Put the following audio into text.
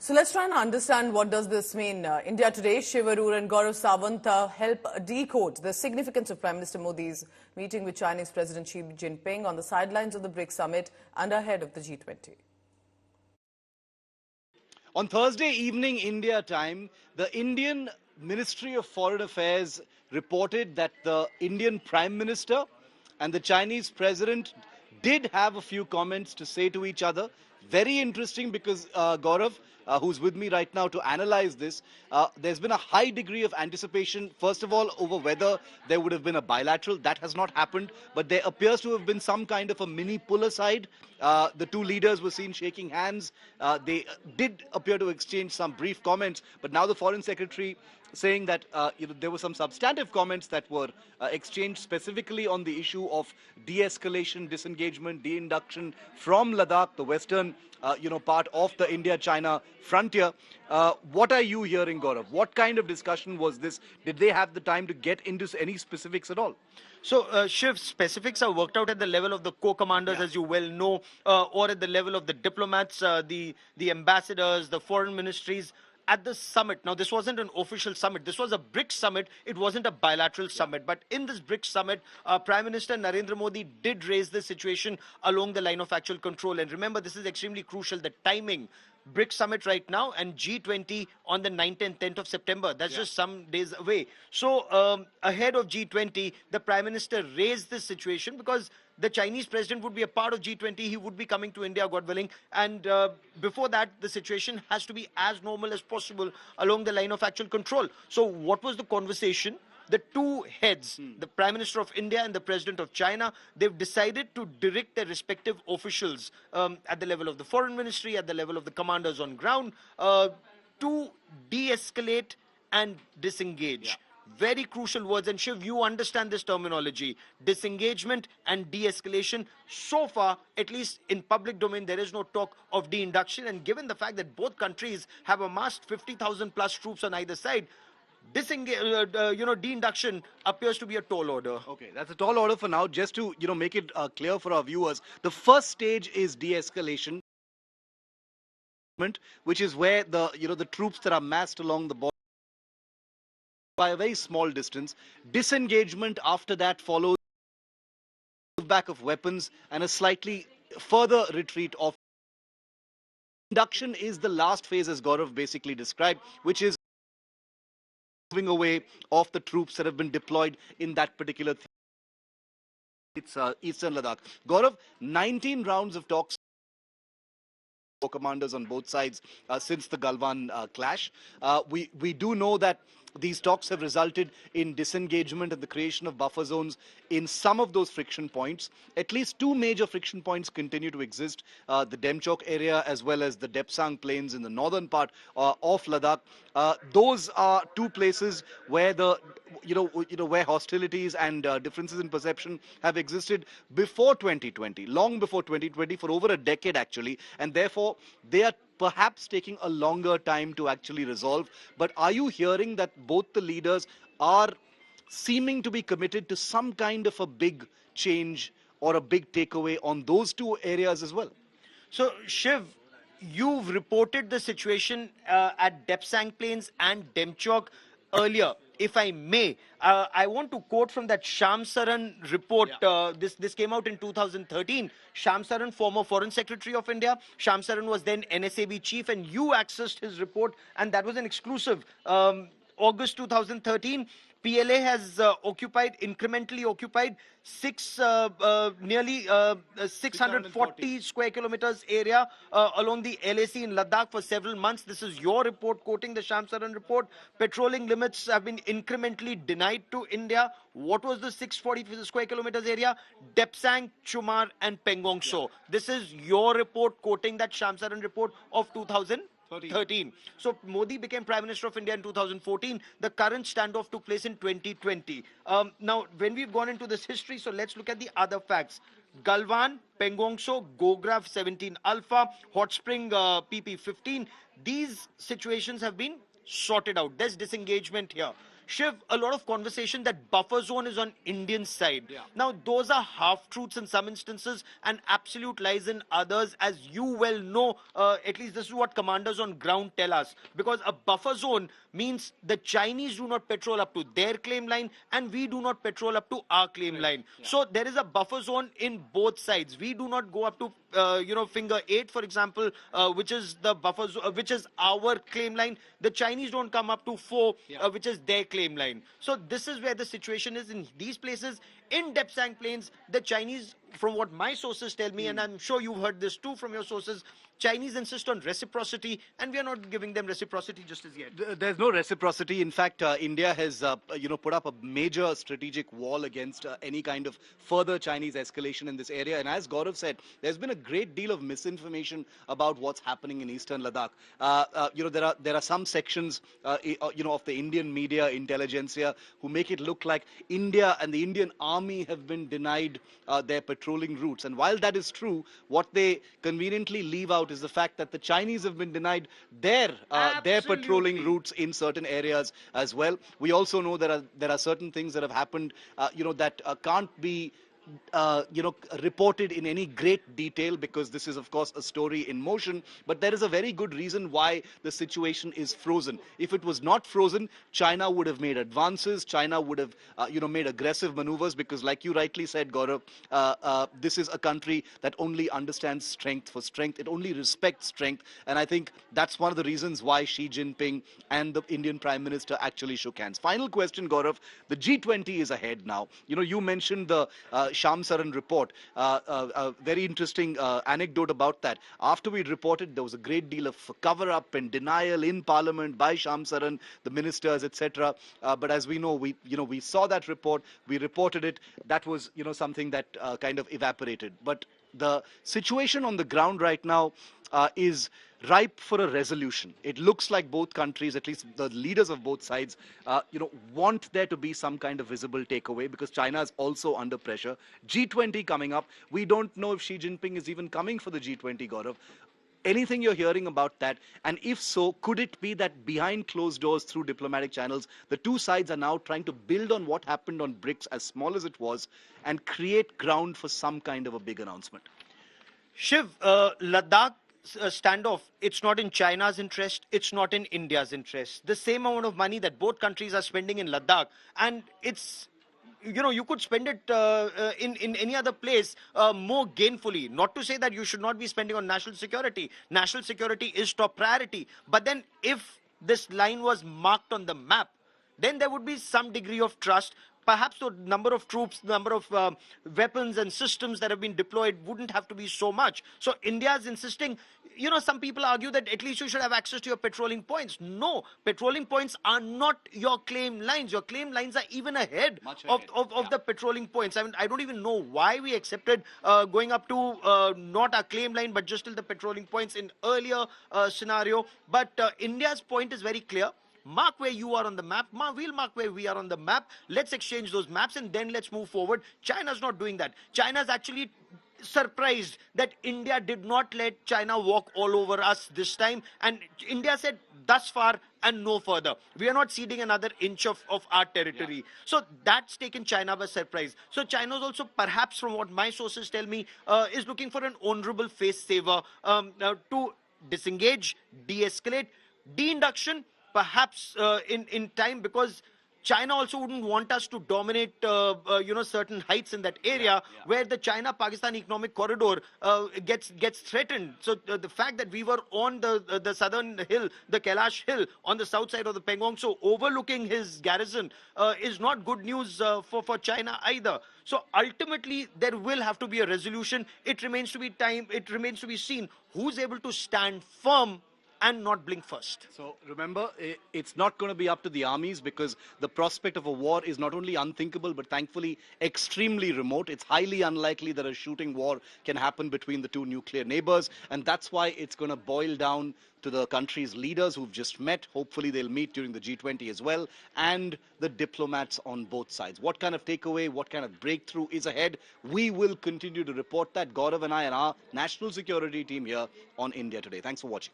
So let's try and understand what does this mean. India Today, Shiv Arur and Gaurav Sawant help decode the significance of Prime Minister Modi's meeting with Chinese President Xi Jinping on the sidelines of the BRICS summit and ahead of the G20. On Thursday evening India time, the Indian Ministry of Foreign Affairs reported that the Indian Prime Minister and the Chinese President did have a few comments to say to each other. Very interesting because Gaurav, who's with me right now to analyze this, there's been a high degree of anticipation, first of all, over whether there would have been a bilateral. That has not happened, but there appears to have been some kind of a mini pull-aside. The two leaders were seen shaking hands. They did appear to exchange some brief comments, but now the Foreign Secretary saying that there were some substantive comments that were exchanged specifically on the issue of de-escalation, disengagement, de-induction from Ladakh, the western part of the India-China frontier. What are you hearing, Gaurav? What kind of discussion was this? Did they have the time to get into any specifics at all? So, Shiv, specifics are worked out at the level of the co-commanders, as you well know, or at the level of the diplomats, the ambassadors, the foreign ministries. At the summit, now this wasn't an official summit, this was a BRICS summit, it wasn't a bilateral summit, but in this BRICS summit, Prime Minister Narendra Modi did raise the situation along the line of actual control. And remember, this is extremely crucial, the timing. BRICS summit right now and G20 on the 9th and 10th of September. That's just some days away. So ahead of G20, the Prime Minister raised this situation because the Chinese president would be a part of G20. He would be coming to India, God willing. And before that, the situation has to be as normal as possible along the line of actual control. So what was the conversation? The two heads, the Prime Minister of India and the President of China, they've decided to direct their respective officials at the level of the Foreign Ministry, at the level of the commanders on ground, to de-escalate and disengage. Very crucial words. And Shiv, you understand this terminology. Disengagement and de-escalation. So far, at least in public domain, there is no talk of de-induction. And given the fact that both countries have amassed 50,000 plus troops on either side, de-induction appears to be a tall order. Okay, that's a tall order for now. Just to make it clear for our viewers, the first stage is de-escalation, which is where the troops that are massed along the border by a very small distance. Disengagement after that follows back of weapons and a slightly further retreat of induction is the last phase, as Gaurav basically described, which is moving away of the troops that have been deployed in that particular it's Eastern Ladakh. Gaurav, 19 rounds of talks commanders on both sides since the Galwan clash. We do know that these talks have resulted in disengagement and the creation of buffer zones in some of those friction points. At least two major friction points continue to exist, the Demchok area as well as the Depsang plains in the northern part of Ladakh. Those are two places where where hostilities and differences in perception have existed before 2020, long before 2020, for over a decade actually, and therefore they are perhaps taking a longer time to actually resolve. But are you hearing that both the leaders are seeming to be committed to some kind of a big change or a big takeaway on those two areas as well? So, Shiv, you've reported the situation at Depsang Plains and Demchok earlier. If I may, I want to quote from that Shyam Saran report. This came out in 2013. Shyam Saran, former Foreign Secretary of India. Shyam Saran was then NSAB chief, and you accessed his report, and that was an exclusive. August 2013. PLA has incrementally occupied nearly 640 square kilometers area along the LAC in Ladakh for several months. This is your report quoting the Shyam Saran report. Patrolling limits have been incrementally denied to India. What was the 640 square kilometers area? Depsang, Chumar and Pengong So. This is your report quoting that Shyam Saran report of 2013. So Modi became Prime Minister of India in 2014. The current standoff took place in 2020. Now, when we've gone into this history, so let's look at the other facts. Galwan, Pengong So, Gograf 17 Alpha, Hot Spring PP 15. These situations have been sorted out. There's disengagement here. Shiv, a lot of conversation that buffer zone is on Indian side. Now, those are half-truths in some instances and absolute lies in others, as you well know. At least this is what commanders on ground tell us. Because a buffer zone means the Chinese do not patrol up to their claim line and we do not patrol up to our claim line. So there is a buffer zone in both sides. We do not go up to finger 8, for example, which is the buffer zone, which is our claim line. The Chinese don't come up to 4, which is their claim line. So this is where the situation is in these places. In Depsang Plains, the Chinese, from what my sources tell me, and I'm sure you've heard this too from your sources, Chinese insist on reciprocity, and we are not giving them reciprocity just as yet. There's no reciprocity. In fact, India has, put up a major strategic wall against any kind of further Chinese escalation in this area. And as Gaurav said, there's been a great deal of misinformation about what's happening in eastern Ladakh. There are some sections, of the Indian media intelligentsia who make it look like India and the Indian army have been denied their patrolling routes. And while that is true, what they conveniently leave out is the fact that the Chinese have been denied their patrolling routes in certain areas as well. We also know there are certain things that have happened, that can't be reported in any great detail, because this is of course a story in motion, but there is a very good reason why the situation is frozen. If it was not frozen, China would have made advances, China would have made aggressive maneuvers, because like you rightly said, Gaurav, this is a country that only understands strength for strength, it only respects strength, and I think that's one of the reasons why Xi Jinping and the Indian Prime Minister actually shook hands. Final question, Gaurav, the G20 is ahead now. You mentioned the Sham Saran report. A very interesting anecdote about that. After we reported, there was a great deal of cover-up and denial in Parliament by Sham Saran, the ministers, etc. But as we know, we saw that report, we reported it. That was something that kind of evaporated. But the situation on the ground right now is ripe for a resolution. It looks like both countries, at least the leaders of both sides, want there to be some kind of visible takeaway, because China is also under pressure. G20 coming up. We don't know if Xi Jinping is even coming for the G20, Gaurav. Anything you're hearing about that? And if so, could it be that behind closed doors through diplomatic channels, the two sides are now trying to build on what happened on BRICS, as small as it was, and create ground for some kind of a big announcement? Shiv, Ladakh standoff, it's not in China's interest, it's not in India's interest. The same amount of money that both countries are spending in Ladakh, and it's, you could spend it in any other place more gainfully. Not to say that you should not be spending on national security. National security is top priority. But then if this line was marked on the map, then there would be some degree of trust. Perhaps the number of troops, the number of weapons and systems that have been deployed wouldn't have to be so much. So India is insisting, some people argue that at least you should have access to your patrolling points. No, patrolling points are not your claim lines. Your claim lines are even ahead of the patrolling points. I mean, I don't even know why we accepted going up to not our claim line, but just till the patrolling points in earlier scenario. But India's point is very clear. Mark where you are on the map. We'll mark where we are on the map. Let's exchange those maps and then let's move forward. China's not doing that. China's actually surprised that India did not let China walk all over us this time. And India said, thus far and no further. We are not ceding another inch of our territory. So that's taken China by surprise. So China's also, perhaps from what my sources tell me, is looking for an honorable face saver to disengage, de-escalate, de-induction, perhaps in time, because China also wouldn't want us to dominate, certain heights in that area where the China-Pakistan economic corridor gets threatened. So the fact that we were on the southern hill, the Kailash Hill, on the south side of the Pangong, so overlooking his garrison is not good news for China either. So ultimately, there will have to be a resolution. It remains to be seen who's able to stand firm and not blink first. So remember, it's not going to be up to the armies, because the prospect of a war is not only unthinkable, but thankfully extremely remote. It's highly unlikely that a shooting war can happen between the two nuclear neighbors. And that's why it's going to boil down to the country's leaders who've just met. Hopefully they'll meet during the G20 as well, and the diplomats on both sides. What kind of takeaway, what kind of breakthrough is ahead? We will continue to report that. Gaurav and I and our national security team here on India Today. Thanks for watching.